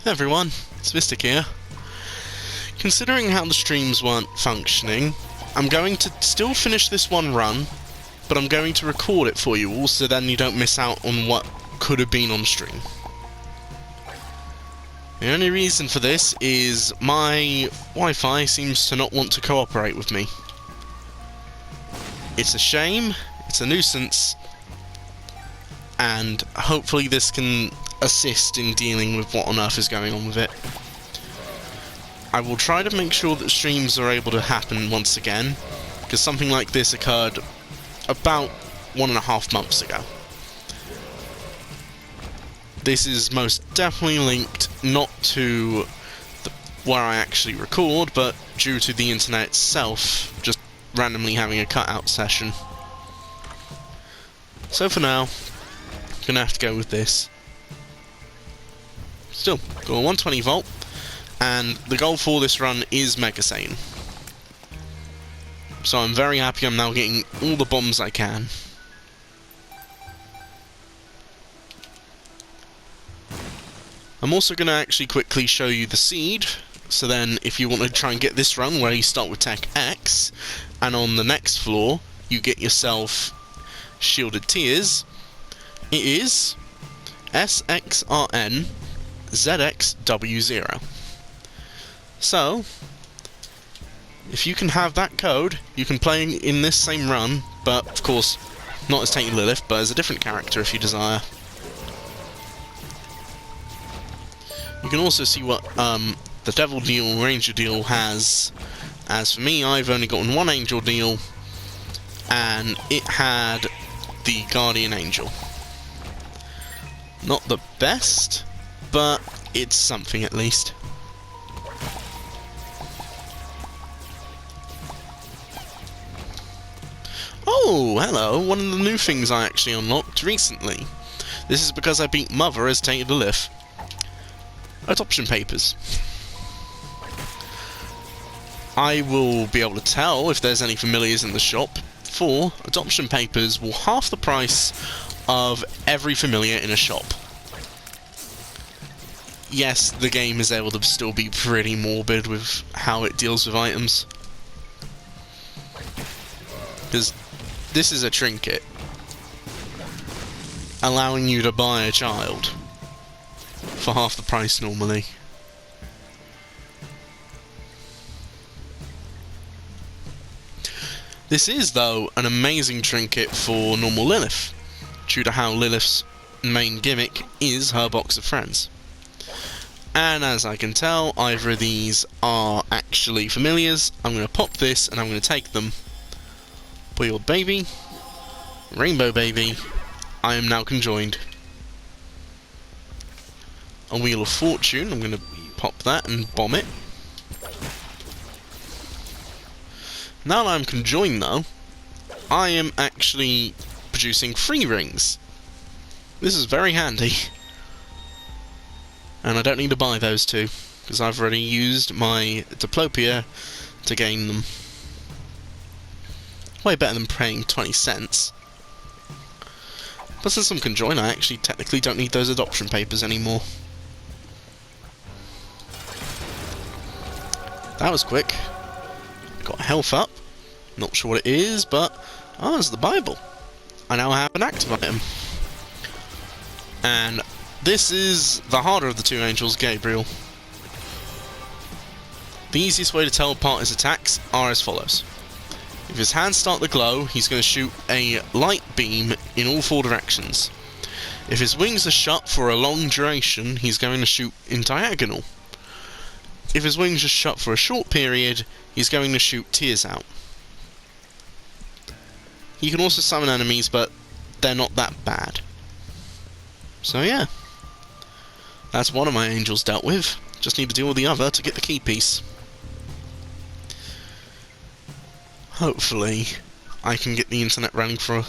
Hey everyone, it's Mystic here. Considering how the streams weren't functioning, I'm going to still finish this one run, but I'm going to record it for you all so then you don't miss out on what could have been on stream. The only reason for this is my Wi-Fi seems to not want to cooperate with me. It's a shame, it's a nuisance, and hopefully this can assist in dealing with what on earth is going on with it. I will try to make sure that streams are able to happen once again, because something like this occurred about 1.5 months ago. This is most definitely linked not to where I actually record, but due to the internet itself just randomly having a cutout session. So for now, I'm gonna have to go with this. Still, got a 120 volt, and the goal for this run is Mega Satan. So I'm very happy I'm now getting all the bombs I can. I'm also going to actually quickly show you the seed, so then if you want to try and get this run where you start with Tech X, and on the next floor you get yourself Shielded Tears, it is SXRN ZXW0. So, if you can have that code, you can play in this same run, but of course, not as Tainted Lilith, but as a different character if you desire. You can also see what the Devil Deal, Ranger Deal has. As for me, I've only gotten one Angel Deal, and it had the Guardian Angel. Not the best, but it's something at least. Oh, hello, one of the new things I actually unlocked recently. This is because I beat Mother as Tainted Lilith. Adoption papers. I will be able to tell if there's any familiars in the shop, for adoption papers will half the price of every familiar in a shop. Yes, the game is able to still be pretty morbid with how it deals with items. Because this is a trinket, allowing you to buy a child for half the price normally. This is, though, an amazing trinket for normal Lilith, due to how Lilith's main gimmick is her box of friends. And as I can tell, either of these are actually familiars. I'm going to pop this and I'm going to take them. Boiled Baby, Rainbow Baby, I am now conjoined. A Wheel of Fortune, I'm going to pop that and bomb it. Now that I'm conjoined though, I am actually producing 3 rings. This is very handy. And I don't need to buy those 2, because I've already used my Diplopia to gain them. Way better than paying 20 cents. But since I'm conjoined, I actually technically don't need those adoption papers anymore. That was quick. Got health up. Not sure what it is, but... oh, it's the Bible. I now have an active item. And this is the harder of the 2 angels, Gabriel. The easiest way to tell apart his attacks are as follows. If his hands start to glow, he's going to shoot a light beam in all 4 directions. If his wings are shut for a long duration, he's going to shoot in diagonal. If his wings are shut for a short period, he's going to shoot tears out. He can also summon enemies, but they're not that bad. So yeah. That's one of my angels dealt with. Just need to deal with the other to get the key piece. Hopefully, I can get the internet running for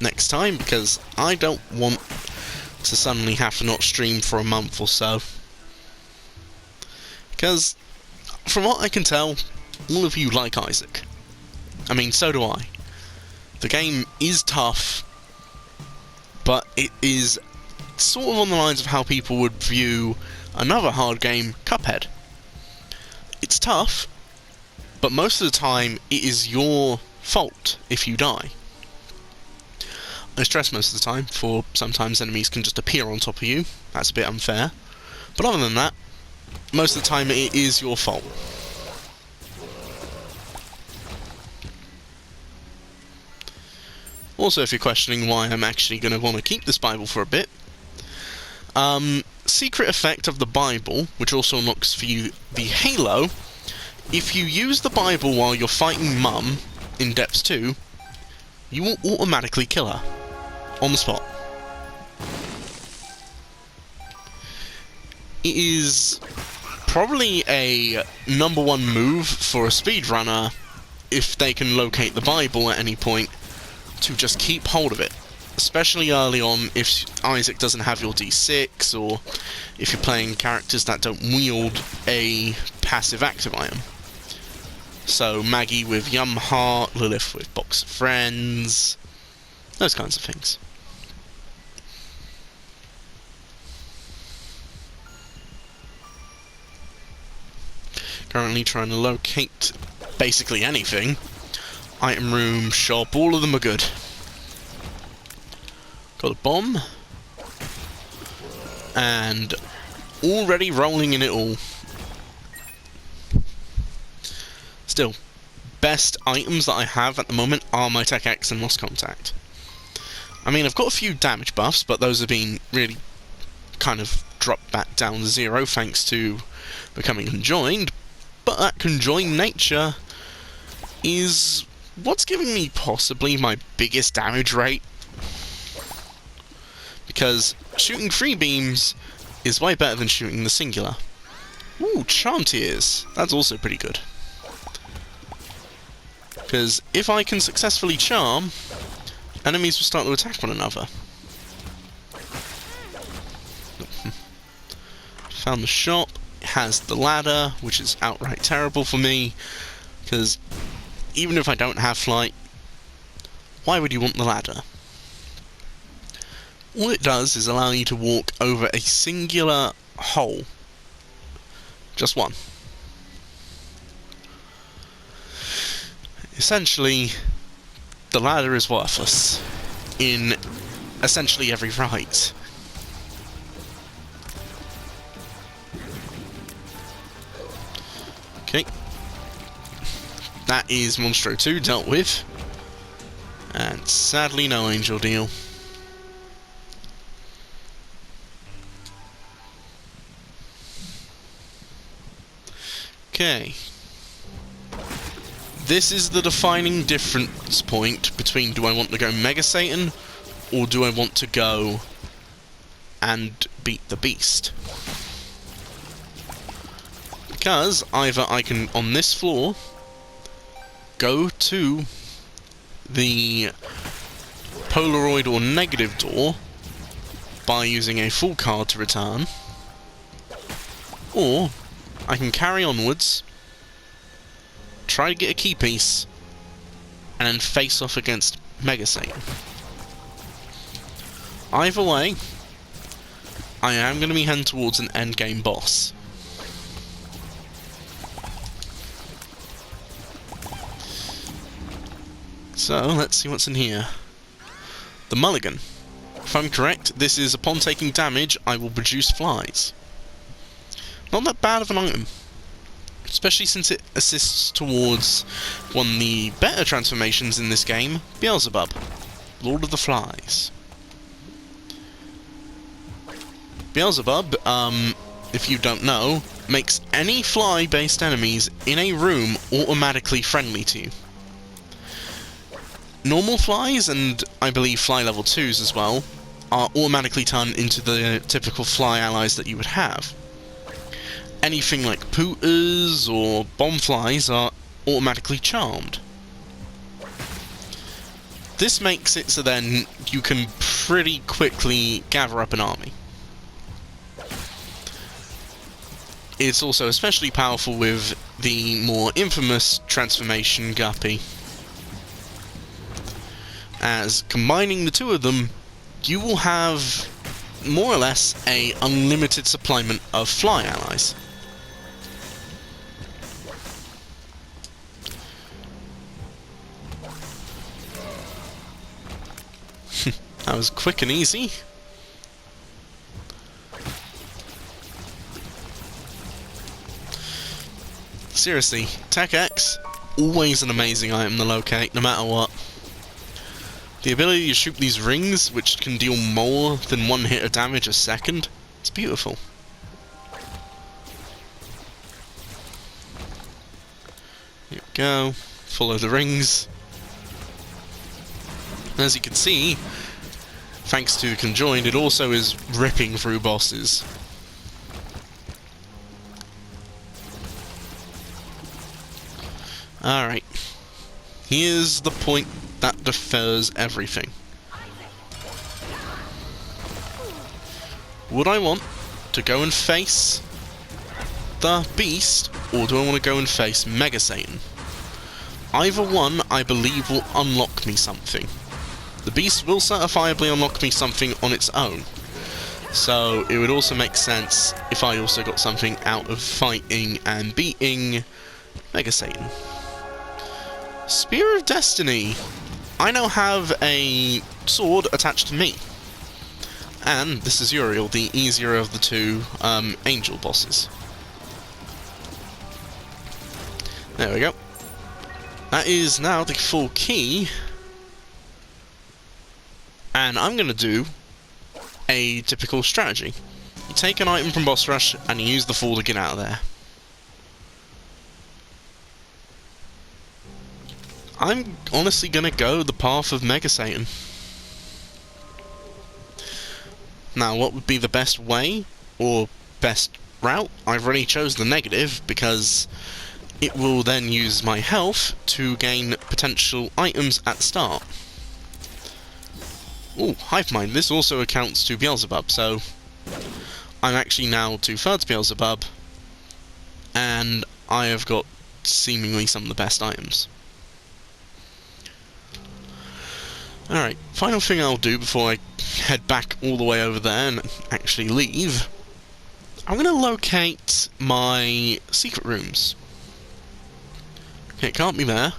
next time, because I don't want to suddenly have to not stream for a month or so. Because, from what I can tell, all of you like Isaac. I mean, so do I. The game is tough, but it is sort of on the lines of how people would view another hard game, Cuphead. It's tough, but most of the time it is your fault if you die. I stress most of the time, for sometimes enemies can just appear on top of you. That's a bit unfair. But other than that, most of the time it is your fault. Also, if you're questioning why I'm actually going to want to keep this Bible for a bit, secret effect of the Bible, which also unlocks for you the Halo, if you use the Bible while you're fighting Mum in Depths 2, you will automatically kill her. On the spot. It is probably a #1 move for a speedrunner if they can locate the Bible at any point to just keep hold of it. Especially early on if Isaac doesn't have your D6 or if you're playing characters that don't wield a passive active item. So Maggie with Yum Heart, Lilith with Box of Friends, those kinds of things. Currently trying to locate basically anything. Item room, shop, all of them are good. Got a bomb. And already rolling in it all. Still, best items that I have at the moment are my Tech X and Lost Contact. I mean, I've got a few damage buffs, but those have been really kind of dropped back down to 0 thanks to becoming conjoined. But that conjoined nature is what's giving me possibly my biggest damage rate. Because shooting 3 beams is way better than shooting the singular. Ooh, Charm Tears. That's also pretty good. Because if I can successfully charm, enemies will start to attack one another. Found the shop. It has the ladder, which is outright terrible for me. Because even if I don't have flight, why would you want the ladder? All it does is allow you to walk over a singular hole. Just one. Essentially, the ladder is worthless in essentially every fight. Okay. That is Monstro 2 dealt with. And sadly no Angel Deal. Okay. This is the defining difference point between do I want to go Mega Satan or do I want to go and beat the beast. Because either I can, on this floor, go to the Polaroid or negative door by using a full card to return, or I can carry onwards, try to get a key piece, and then face off against Mega Satan. Either way, I am going to be heading towards an endgame boss. So, let's see what's in here. The Mulligan. If I'm correct, this is upon taking damage, I will produce flies. Not that bad of an item. Especially since it assists towards one of the better transformations in this game, Beelzebub, Lord of the Flies. Beelzebub, if you don't know, makes any fly-based enemies in a room automatically friendly to you. Normal flies, and I believe fly level 2s as well, are automatically turned into the typical fly allies that you would have. Anything like pooters or bomb flies are automatically charmed. This makes it so then you can pretty quickly gather up an army. It's also especially powerful with the more infamous transformation Guppy, as combining the two of them, you will have more or less a unlimited supplement of fly allies. That was quick and easy. Seriously, Tech X, always an amazing item to locate, no matter what. The ability to shoot these rings, which can deal more than one hit of damage a second, it's beautiful. Here we go, follow the rings. As you can see, thanks to Conjoined, it also is ripping through bosses. Alright, here's the point that defers everything. Would I want to go and face the Beast, or do I want to go and face Mega Satan? Either one, I believe, will unlock me something. The Beast will certifiably unlock me something on its own. So it would also make sense if I also got something out of fighting and beating Mega Satan. Spear of Destiny. I now have a sword attached to me. And this is Uriel, the easier of the two angel bosses. There we go. That is now the full key. And I'm going to do a typical strategy. You take an item from Boss Rush and you use the fall to get out of there. I'm honestly going to go the path of Mega Satan. Now, what would be the best way, or best route? I've already chose the negative, because it will then use my health to gain potential items at the start. Ooh, Hive Mind. This also accounts to Beelzebub, so I'm actually now 2/3 Beelzebub, and I have got seemingly some of the best items. Alright, final thing I'll do before I head back all the way over there and actually leave, I'm going to locate my secret rooms. Okay, it can't be there.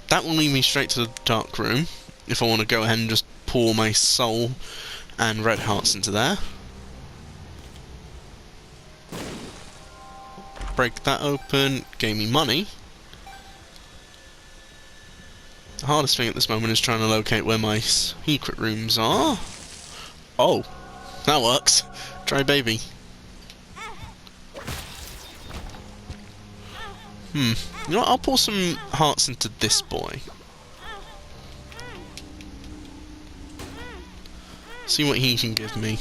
That will lead me straight to the dark room, if I want to go ahead and just pour my soul and red hearts into there. Break that open, gave me money. The hardest thing at this moment is trying to locate where my secret rooms are. Oh, that works. Try baby. You know what, I'll pour some hearts into this boy. See what he can give me.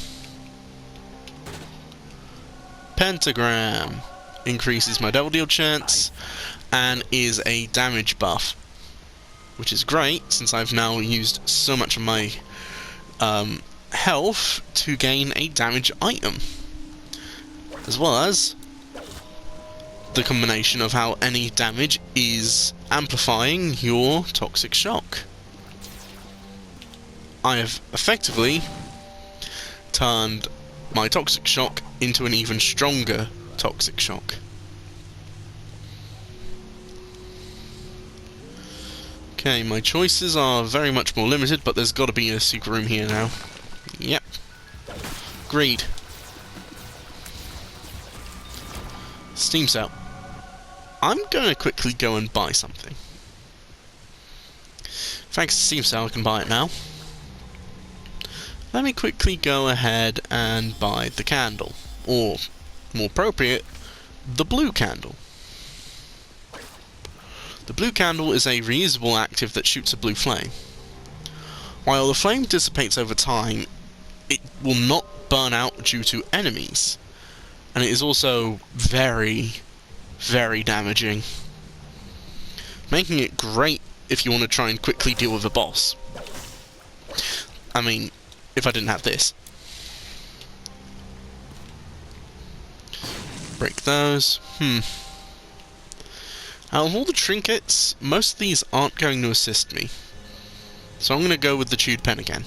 Pentagram. Increases my double deal chance and is a damage buff. Which is great, since I've now used so much of my health to gain a damage item. As well as the combination of how any damage is amplifying your toxic shock. I have effectively turned my toxic shock into an even stronger toxic shock. Okay, my choices are very much more limited, but there's got to be a secret room here now. Yep. Agreed. Steam Cell. I'm going to quickly go and buy something. Thanks to Steam Cell, I can buy it now. Let me quickly go ahead and buy the candle. Or, more appropriate, the blue candle. The blue candle is a reusable active that shoots a blue flame. While the flame dissipates over time, it will not burn out due to enemies. And it is also very, very damaging. Making it great if you want to try and quickly deal with a boss. I mean, if I didn't have this. Break those. Out of all the trinkets, most of these aren't going to assist me. So I'm going to go with the Chewed Pen again.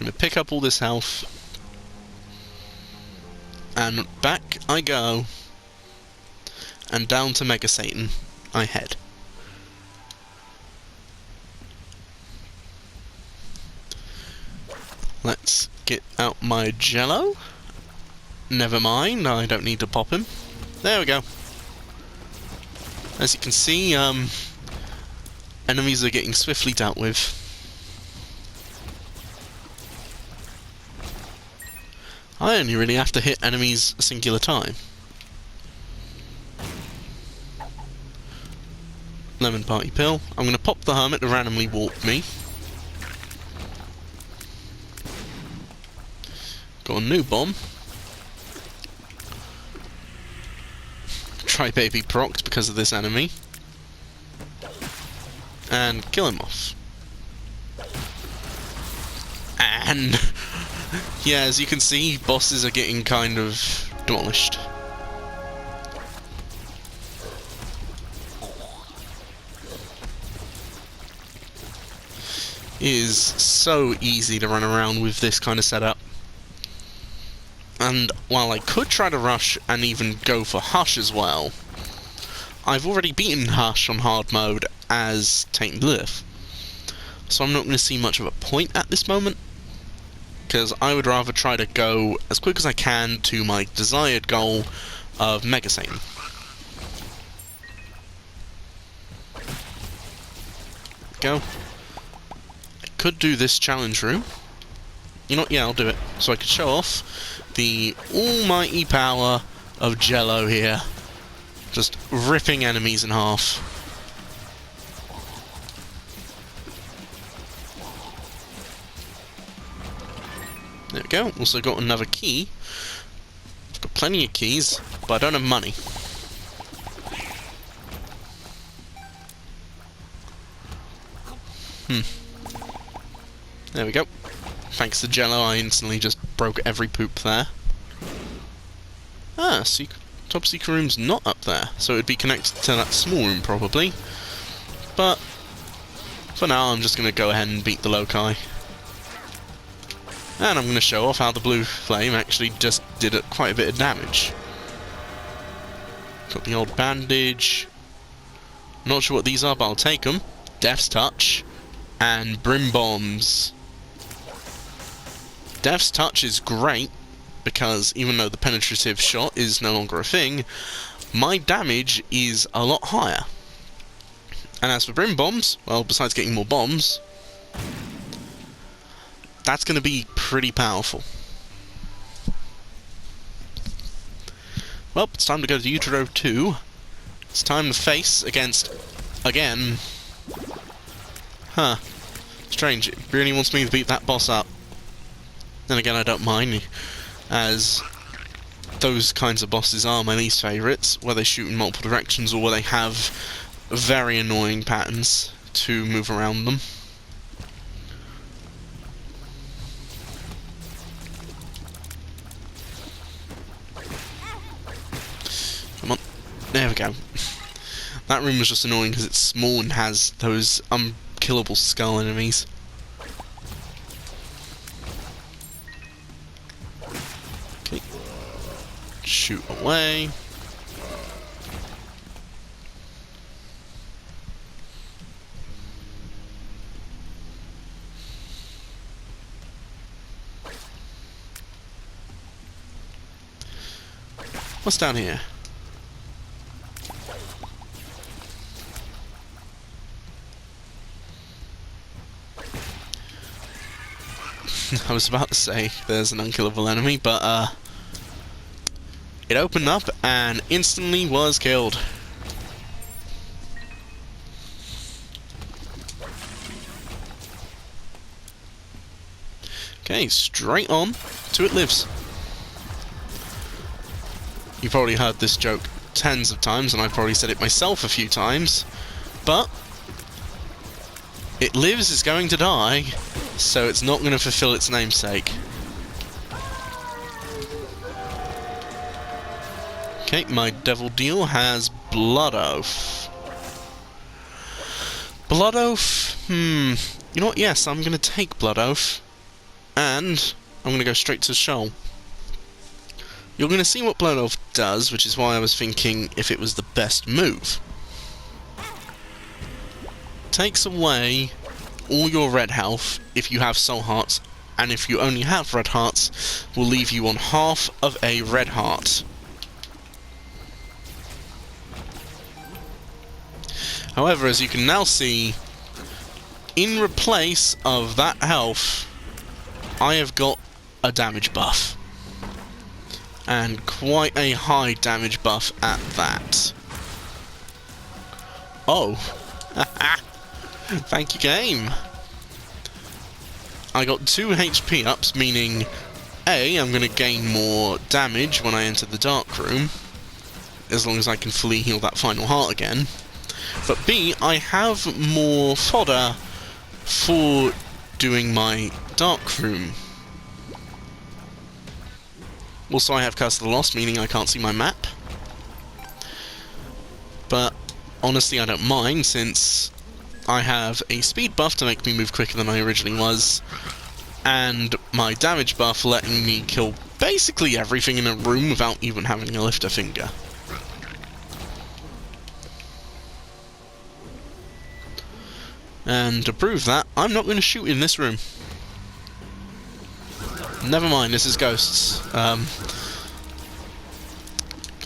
gonna pick up all this health. And back I go. And down to Mega Satan I head. Let's get out my Jello. Never mind, I don't need to pop him. There we go. As you can see, enemies are getting swiftly dealt with. I only really have to hit enemies a singular time. Lemon Party Pill. I'm going to pop the Hermit to randomly warp me. Got a new bomb. Try Baby procced because of this enemy. And kill him off. And yeah, as you can see, bosses are getting kind of demolished. It is so easy to run around with this kind of setup. And while I could try to rush and even go for Hush as well, I've already beaten Hush on hard mode as Tainted Lilith. So I'm not going to see much of a point at this moment, because I would rather try to go as quick as I can to my desired goal of Mega Satan. Go. I could do this challenge room. You know what, yeah, I'll do it. So I could show off the almighty power of Jello here. Just ripping enemies in half. There we go. Also got another key. I've got plenty of keys, but I don't have money. There we go. Thanks to Jello, I instantly just broke every poop there. Ah, top secret room's not up there, so it would be connected to that small room probably. But for now, I'm just going to go ahead and beat the Loci. And I'm going to show off how the blue flame actually just did quite a bit of damage. Got the old bandage. Not sure what these are, but I'll take them. Death's Touch and Brim Bombs. Death's Touch is great, because even though the penetrative shot is no longer a thing, my damage is a lot higher. And as for Brim Bombs, well, besides getting more bombs, that's going to be pretty powerful. Well, it's time to go to Utero 2. It's time to face against, again... Huh. Strange, it really wants me to beat that boss up. Then again, I don't mind, as those kinds of bosses are my least favourites, where they shoot in multiple directions or where they have very annoying patterns to move around them. Come on. There we go. That room was just annoying because it's small and has those unkillable skull enemies. Okay. Shoot away. What's down here? I was about to say there's an unkillable enemy, but it opened up and instantly was killed. Okay, straight on to It Lives. You've probably heard this joke tens of times, and I've probably said it myself a few times, but It Lives is going to die, so it's not going to fulfill its namesake. Okay, my Devil Deal has Blood Oath. Blood Oath? You know what, yes, I'm going to take Blood Oath. And I'm going to go straight to Shoal. You're going to see what Blood Elf does, which is why I was thinking if it was the best move. Takes away all your red health if you have soul hearts, and if you only have red hearts, will leave you on half of a red heart. However, as you can now see, in replace of that health, I have got a damage buff. And quite a high damage buff at that. Oh. Thank you, game. I got 2 HP ups, meaning A, I'm going to gain more damage when I enter the dark room, as long as I can fully heal that final heart again. But B, I have more fodder for doing my dark room. Also, I have Curse of the Lost, meaning I can't see my map. But honestly, I don't mind, since I have a speed buff to make me move quicker than I originally was, and my damage buff letting me kill basically everything in a room without even having to lift a finger. And to prove that, I'm not going to shoot in this room. Never mind, this is Ghosts. Kind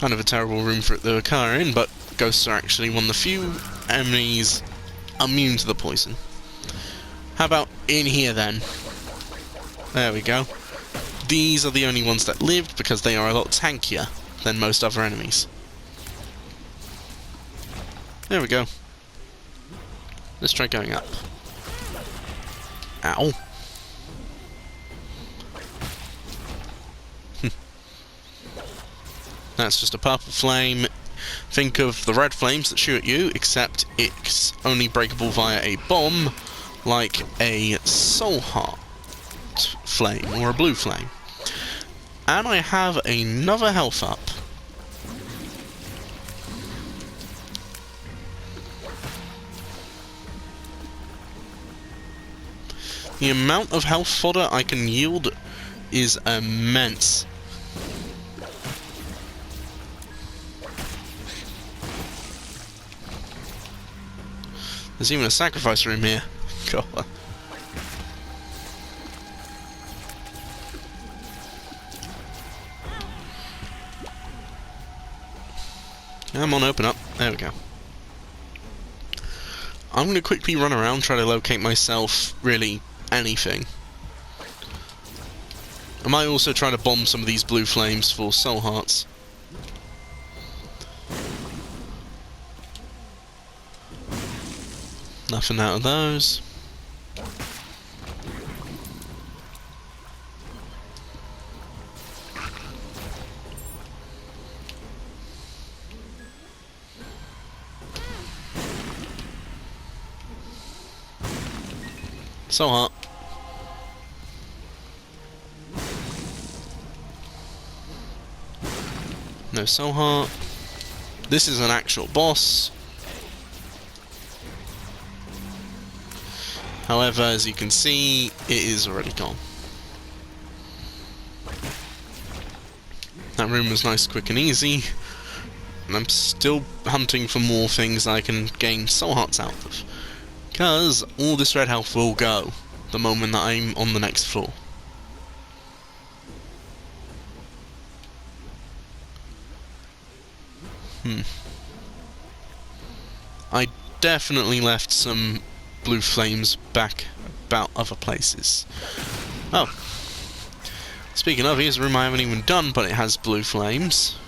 of a terrible room for it to occur in, but Ghosts are actually one of the few enemies immune to the poison. How about in here then? There we go. These are the only ones that lived because they are a lot tankier than most other enemies. There we go. Let's try going up. Ow. That's just a purple flame. Think of the red flames that shoot at you, except it's only breakable via a bomb, like a soul heart flame or a blue flame. And I have another health up. The amount of health fodder I can yield is immense. There's even a sacrifice room here. God. Come on, open up. There we go. I'm going to quickly run around, try to locate myself, really, anything. I might also try to bomb some of these blue flames for soul hearts. Nothing out of those. So hot. No soul heart. This is an actual boss. However, as you can see, it is already gone. That room was nice, quick and easy. And I'm still hunting for more things I can gain soul hearts out of. Because all this red health will go the moment that I'm on the next floor. I definitely left some blue flames back about other places. Oh. Speaking of, here's a room I haven't even done, but it has blue flames.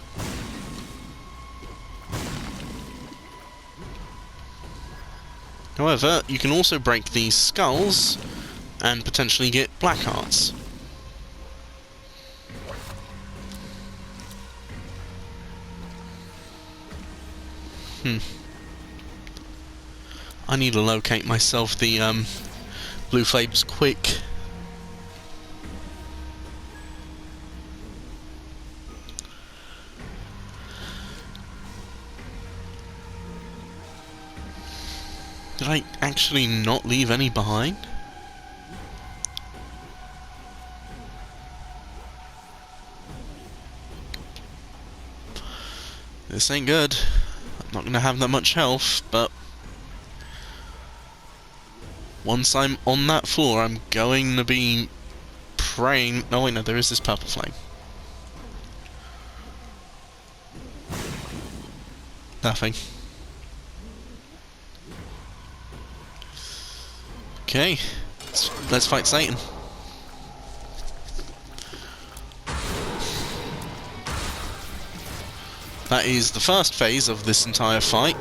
However, you can also break these skulls and potentially get black hearts. I need to locate myself the blue flames quick. Did I actually not leave any behind? This ain't good. I'm not gonna have that much health, but once I'm on that floor, I'm going to be praying. Oh wait, no, there is this purple flame. Nothing. Okay, let's fight Satan. That is the first phase of this entire fight.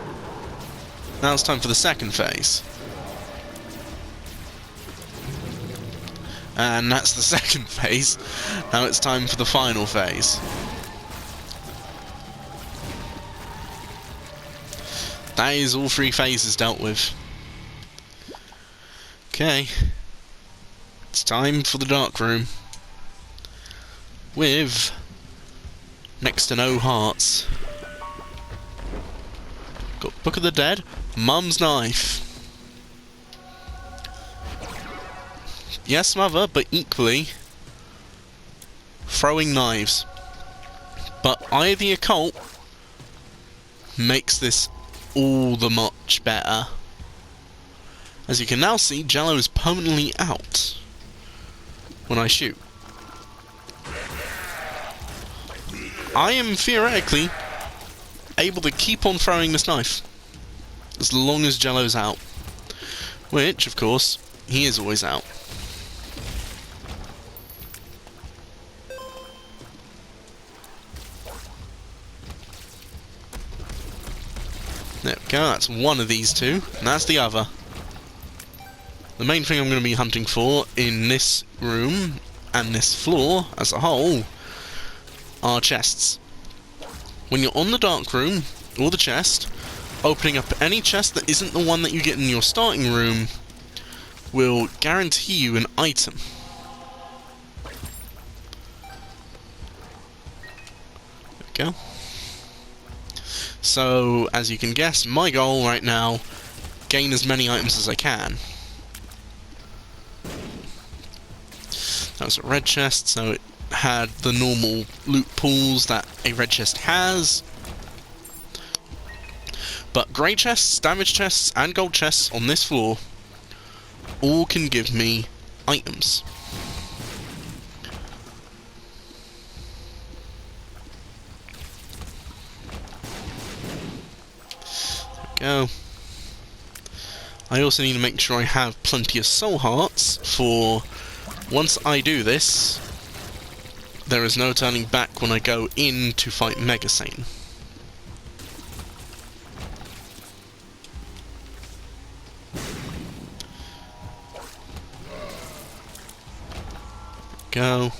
Now it's time for the second phase. And that's the second phase. Now it's time for the final phase. That is all three phases dealt with. Okay. It's time for the dark room. With next to no hearts. Got Book of the Dead, Mum's Knife. Yes, Mother, but equally throwing knives. But Eye of the Occult makes this all the much better. As you can now see, Jello is permanently out when I shoot. I am theoretically able to keep on throwing this knife as long as Jello's out. Which, of course, he is always out. There we go, that's one of these two, and that's the other. The main thing I'm going to be hunting for in this room and this floor as a whole are chests. When you're on the dark room, or the chest, opening up any chest that isn't the one that you get in your starting room will guarantee you an item. There we go. So, as you can guess, my goal right now, gain as many items as I can. That was a red chest, so it had the normal loot pools that a red chest has. But grey chests, damage chests, and gold chests on this floor all can give me items. There we go. I also need to make sure I have plenty of soul hearts for once I do this. There is no turning back when I go in to fight Mega Satan. Go.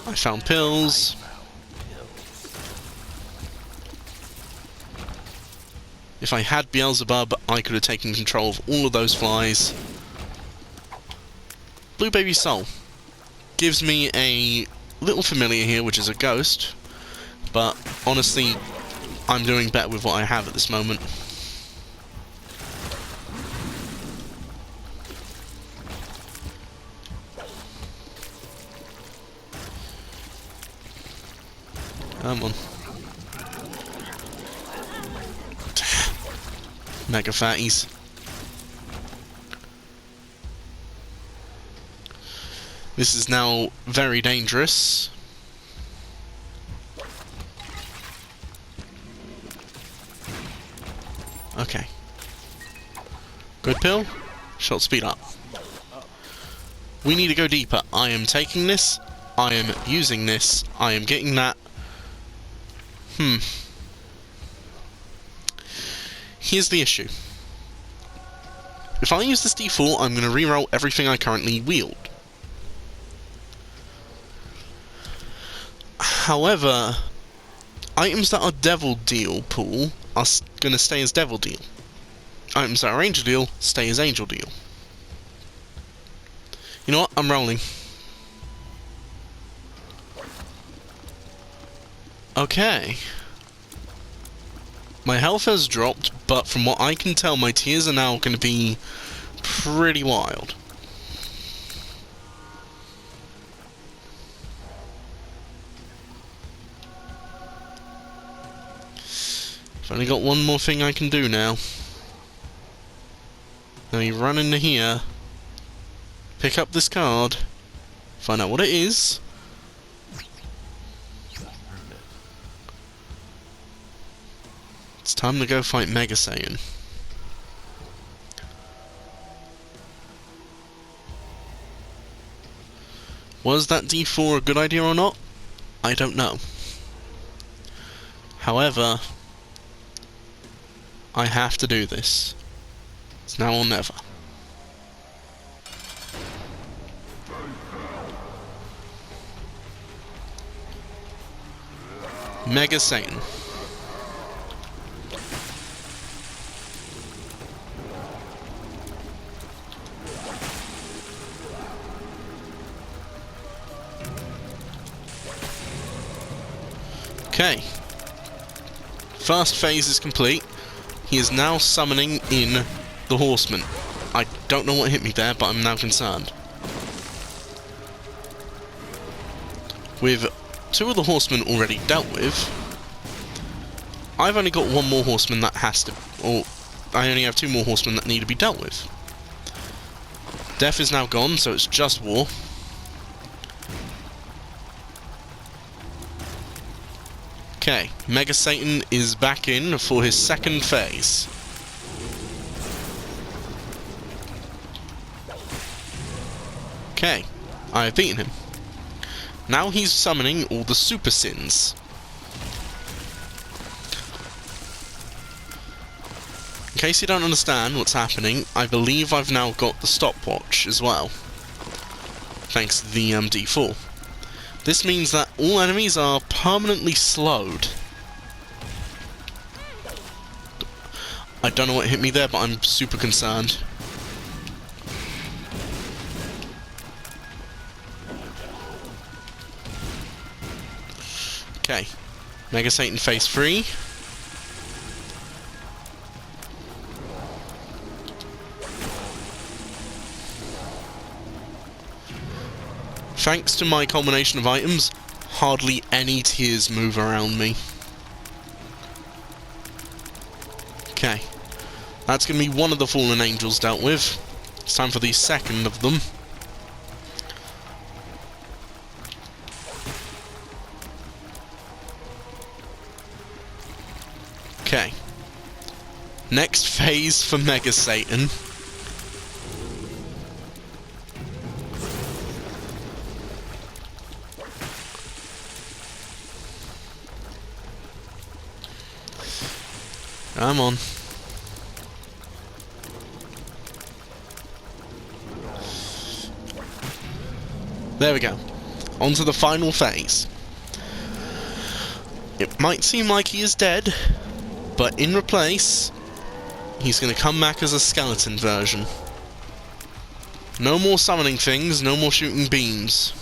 I found pills. If I had Beelzebub, I could have taken control of all of those flies. Blue Baby Soul gives me a little familiar here, which is a ghost, but honestly, I'm doing better with what I have at this moment. Come on. Mega fatties. This is now very dangerous. Okay. Good pill. Shot speed up. We need to go deeper. I am taking this. I am using this. I am getting that. Here's the issue. If I use this D4, I'm going to reroll everything I currently wield. However, items that are Devil Deal pool are going to stay as Devil Deal. Items that are Angel Deal stay as Angel Deal. You know what? I'm rolling. Okay. My health has dropped, but from what I can tell, my tears are now going to be pretty wild. I've only got one more thing I can do now. Let me run into here, pick up this card, find out what it is. It's time to go fight Mega Satan. Was that D4 a good idea or not? I don't know. However, I have to do this. It's now or never. Mega Satan. Okay. First phase is complete. He is now summoning in the Horseman. I don't know what hit me there, but I'm now concerned. With two of the Horsemen already dealt with, I've only got one more Horseman that has to... or I only have two more Horsemen that need to be dealt with. Death is now gone, so it's just War. Okay, Mega Satan is back in for his second phase. Okay, I have beaten him. Now he's summoning all the Super Sins. In case you don't understand what's happening, I believe I've now got the stopwatch as well, thanks to the D4. This means that all enemies are permanently slowed. I don't know what hit me there, but I'm super concerned. Okay, Mega Satan phase 3. Thanks to my combination of items, hardly any tears move around me. Okay, that's going to be one of the fallen angels dealt with. It's time for the second of them. Okay. Next phase for Mega Satan. Come on. There we go. On to the final phase. It might seem like he is dead, but in replace, he's going to come back as a skeleton version. No more summoning things, no more shooting beams.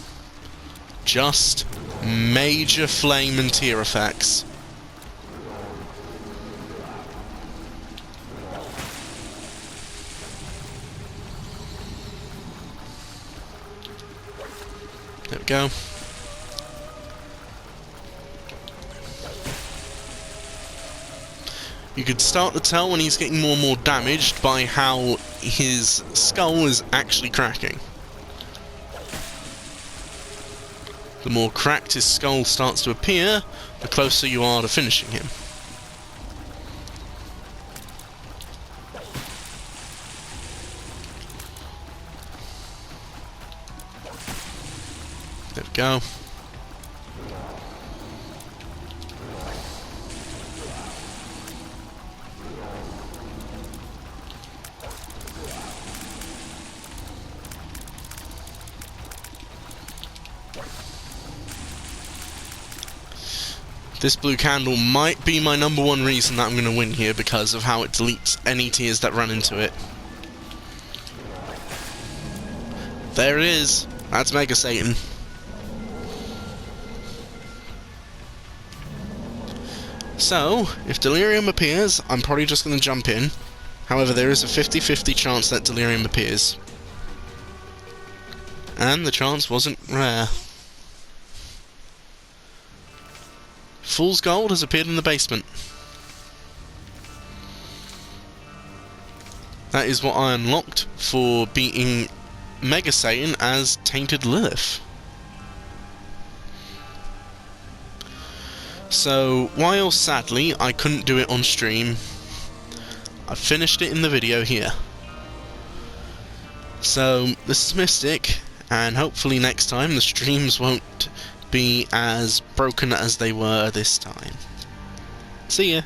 Just major flame and tear effects. There we go. You could start to tell when he's getting more and more damaged by how his skull is actually cracking. The more cracked his skull starts to appear, the closer you are to finishing him. There we go. This blue candle might be my #1 reason that I'm going to win here, because of how it deletes any tears that run into it. There it is. That's Mega Satan. So, if Delirium appears, I'm probably just going to jump in. However, there is a 50-50 chance that Delirium appears. And the chance wasn't rare. Fool's Gold has appeared in the basement. That is what I unlocked for beating Mega Satan as Tainted Lilith. So, while sadly I couldn't do it on stream, I finished it in the video here. So, this is Mystic, and hopefully next time the streams won't be as broken as they were this time. See ya!